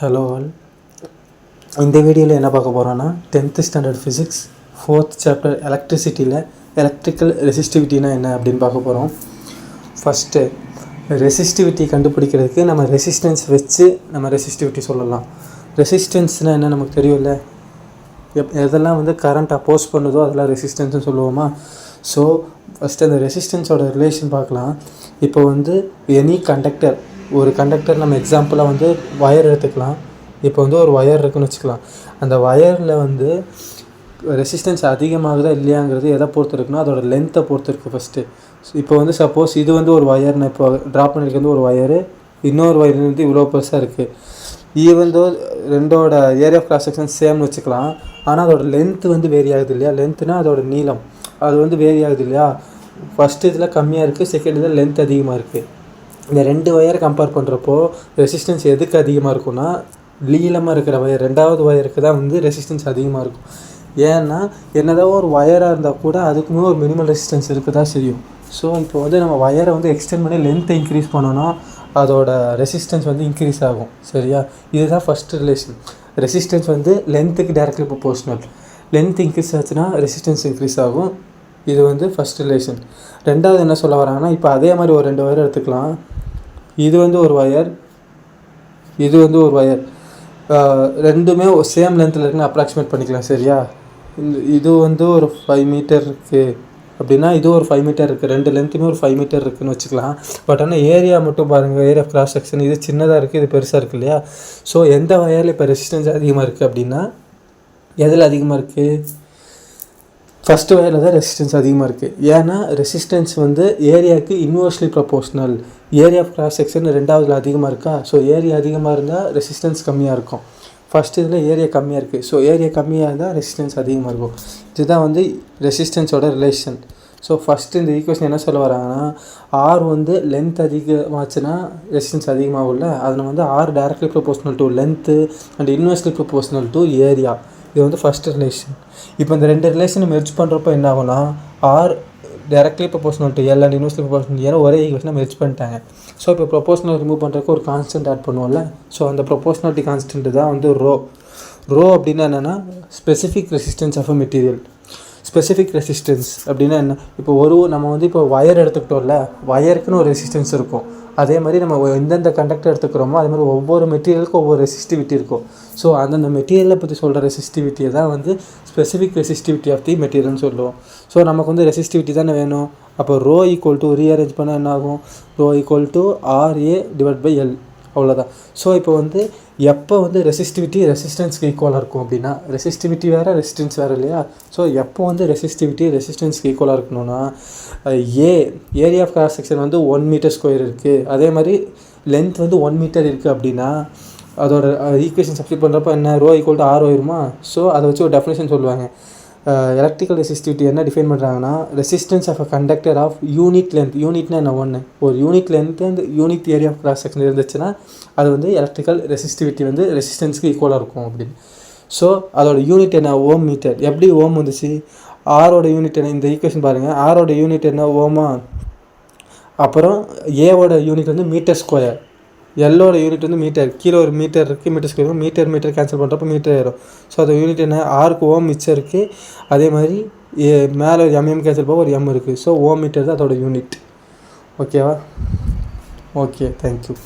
Hello all. இந்த வீடியோவில் என்ன பார்க்க போகிறோன்னா 10th standard physics 4th chapter எலக்ட்ரிசிட்டியில் எலக்ட்ரிக்கல் ரெசிஸ்டிவிட்டினா என்ன அப்படின்னு பார்க்க போகிறோம். ஃபஸ்ட்டு ரெசிஸ்டிவிட்டி கண்டுபிடிக்கிறதுக்கு நம்ம ரெசிஸ்டன்ஸ் வச்சு நம்ம ரெசிஸ்டிவிட்டி சொல்லலாம். ரெசிஸ்டன்ஸ்னால் என்ன நமக்கு தெரியும்ல, எதெல்லாம் கரண்ட் அப்போஸ் பண்ணுதோ அதெல்லாம் ரெசிஸ்டன்ஸ்னு சொல்லுவோமா. ஸோ ஃபஸ்ட்டு அந்த ரெசிஸ்டன்ஸோட ரிலேஷன் பார்க்கலாம். இப்போ எனி கண்டக்டர், ஒரு கண்டக்டர் நம்ம எக்ஸாம்பிளாக வயர் எடுத்துக்கலாம். இப்போ ஒரு வயர் இருக்குதுன்னு வச்சுக்கலாம். அந்த வயரில் ரெசிஸ்டன்ஸ் அதிகமாகுதா இல்லையாங்கிறது எதை பொறுத்து இருக்குன்னா அதோட லென்த்தை பொறுத்து இருக்குது. ஃபஸ்ட்டு இப்போ சப்போஸ் இது ஒரு வயர், நான் இப்போ ட்ராப் பண்ணியிருக்கிறது ஒரு வயரு, இன்னொரு வயர் இவ்வளோ பெருசாக இருக்குது. ஈவன் ரெண்டோட ஏரியா ஆஃப் கிராஸ் செக்ஷன் சேம்னு வச்சுக்கலாம். ஆனால் அதோட லென்த்து வேரி ஆகுது இல்லையா. லென்த்துனா அதோட நீளம் அது வேரி ஆகுது இல்லையா. ஃபஸ்ட்டு இதில் கம்மியாக இருக்குது, செகண்ட் இதில் லென்த் அதிகமாக இருக்குது. இந்த ரெண்டு வயரை கம்பேர் பண்ணுறப்போ ரெசிஸ்டன்ஸ் எதுக்கு அதிகமாக இருக்கும்னா நீளமாக இருக்கிற வயர், ரெண்டாவது வயருக்கு தான் ரெசிஸ்டன்ஸ் அதிகமாக இருக்கும். ஏன்னா என்னதான் ஒரு வயராக இருந்தால் கூட அதுக்குமே ஒரு மினிமல் ரெசிஸ்டன்ஸ் இருக்குது தான் செய்யும். ஸோ இப்போ நம்ம வயரை எக்ஸ்டெண்ட் பண்ணி லென்த்தை இன்க்ரீஸ் பண்ணோன்னா அதோட ரெசிஸ்டன்ஸ் இன்க்ரீஸ் ஆகும். சரியா, இதுதான் ஃபஸ்ட்டு ரிலேஷன். ரெசிஸ்டன்ஸ் லென்த்துக்கு டைரக்ட்லி ப்ரொபோர்ஷனல். லென்த் இன்க்ரீஸ் ஆச்சுன்னா ரெசிஸ்டன்ஸ் இன்க்ரீஸ் ஆகும். இது ஃபஸ்ட் ரிலேஷன். ரெண்டாவது என்ன சொல்ல வராங்கன்னா, இப்போ அதே மாதிரி ஒரு ரெண்டு வயர் எடுத்துக்கலாம். இது ஒரு வயர், இது ஒரு வயர், ரெண்டுமே சேம் லென்த்தில் இருக்குன்னு அப்ராக்சிமேட் பண்ணிக்கலாம். சரியா, இது ஒரு 5 மீட்டர் இருக்குது அப்படின்னா இது ஒரு 5 மீட்டர் இருக்குது. ரெண்டு லென்த்துமே ஒரு 5 மீட்டர் இருக்குதுன்னு வச்சுக்கலாம். பட் ஆனால் ஏரியா மட்டும் பாருங்கள், ஏரியா ஆஃப் கிராஸ் செக்ஷன் இது சின்னதாக இருக்குது, இது பெருசாக இருக்குது இல்லையா. ஸோ எந்த வயரில் இப்போ ரெசிஸ்டன்ஸ் அதிகமாக இருக்குது அப்படின்னா எதில் அதிகமாக இருக்குது? ஃபஸ்ட்டு வயரில் தான் ரெசிஸ்டன்ஸ் அதிகமாக இருக்குது. ஏன்னா ரெசிஸ்டன்ஸ் ஏரியாவுக்கு inversely proportional. Area of cross section ரெண்டாவதுல அதிகமாக இருக்கா. ஸோ ஏரியா அதிகமாக இருந்தால் ரெசிஸ்டன்ஸ் கம்மியாக இருக்கும். ஃபஸ்ட்டு இதில் ஏரியா கம்மியாக இருக்குது. ஸோ ஏரியா கம்மியாக இருந்தால் ரெசிஸ்டன்ஸ் அதிகமாக இருக்கும். இதுதான் ரெசிஸ்டன்ஸோட ரிலேஷன். ஸோ ஃபஸ்ட்டு இந்த ஈக்குவேஷன் என்ன சொல்ல வராங்கன்னா, ஆர் லென்த் அதிகமாச்சுன்னா ரெசிஸ்டன்ஸ் அதிகமாகும்ல. அதில் R directly proportional to length and inversely proportional to area. இது ஃபஸ்ட்டு ரிலேஷன். இப்போ இந்த ரெண்டு ரிலேஷனை மெர்ஜ் பண்ணுறப்போ என்ன ஆகும்னா, R directly proportional to L and inversely proportional ஏன்னா ஒரே ஈக்குவேஷனை மெர்ஜ் பண்ணிட்டாங்க. ஸோ இப்போ ப்ரொபோர்ஷனல் ரிமூவ் பண்ணுறதுக்கு ஒரு கான்ஸ்டன்ட் ஆட் பண்ணுவோம்ல. ஸோ அந்த ப்ரொபோர்ஷனாலிட்டி கான்ஸ்டன்ட் தான் ரோ அப்படின்னா என்னென்னா specific resistance of a material. Specific resistance அப்படின்னா என்ன? இப்போ நம்ம இப்போ வயர் எடுத்துக்கிட்டோம்ல, வயருக்குன்னு ஒரு ரெசிஸ்டன்ஸ் இருக்கும். அதே மாதிரி நம்ம எந்தெந்த கண்டக்டர் எடுத்துக்கிறோமோ அதே மாதிரி ஒவ்வொரு மெட்டீரியலுக்கும் ஒவ்வொரு ரெசிஸ்டிவிட்டி இருக்கும். ஸோ அந்தந்த மெட்டீரியலை பற்றி சொல்கிற ரெசிஸ்டிவிட்டியை தான் ஸ்பெசிஃபிக் ரெசிஸ்டிவிட்டி ஆஃப் தி மெட்டீரியல்னு சொல்லுவோம். ஸோ நமக்கு ரெசிஸ்டிவிட்டி தானே வேணும். அப்போ ரோ ஈக்குவல் டு ரீஅரேஞ்ச் பண்ணால் என்ன ஆகும்? ரோ ஈக்குவல் டு RA/L, அவ்வளோதான். ஸோ இப்போ எப்போ ரெசிஸ்டிவிட்டி ரெசிஸ்டன்ஸ்க்கு ஈக்குவலாக இருக்கும் அப்படின்னா, ரெசிஸ்டிவிட்டி வேறு ரெசிஸ்டன்ஸ் வேறு இல்லையா. ஸோ எப்போ ரெசிஸ்டிவிட்டி ரெசிஸ்டன்ஸ்க்கு ஈக்குவலாக இருக்கணும்னா, area of cross section 1 metre square இருக்குது, அதே மாதிரி லென்த் 1 மீட்டர் இருக்குது அப்படின்னா அதோட ஈக்குவேஷன் சப்ஸ்டிட் பண்ணுறப்போ என்ன, ரோ ஈக்குவல் டு R வருமா. ஸோ அதை வச்சு ஒரு டெஃபினேஷன் சொல்லுவாங்க. எலக்ட்ரிக்கல் ரெசிஸ்டிவிட்டி என்ன டிஃபைன் பண்ணுறாங்கன்னா, resistance of a conductor of unit length. யூனிட்னா என்ன? ஒன்று. ஒரு unit length and unit area of cross section இருந்துச்சுன்னா அது எலக்ட்ரிக்கல் ரெசிஸ்டிவிட்டி ரெசிஸ்டன்ஸ்க்கு ஈக்குவலாக இருக்கும் அப்படின்னு. ஸோ அதோட யூனிட் என்ன? ஓம் மீட்டர். எப்படி ஓம் வந்துச்சு? ஆரோட யூனிட் என்ன? இந்த ஈக்குவேஷன் பாருங்கள். ஆரோட யூனிட் என்ன? ஓமா. அப்புறம் ஏவோட யூனிட் மீட்டர் ஸ்கொயர், எல்லோட யூனிட் மீட்டர். கீழே ஒரு மீட்டர் இருக்குது, மீட்டர் ஸ்கொயர். மீட்டர் கேன்சல் பண்ணுறப்போ மீட்டர் ஏறும். ஸோ அது யூனிட் என்ன? ஆருக்கு ஓம் மிச்சம் இருக்குது. அதே மாதிரி மேலே ஒரு எம்எம் கேன்சல் போக ஒரு எம் இருக்குது. ஸோ ஓம் மீட்டர் தான் அதோட யூனிட். ஓகேவா? Okay, thank you.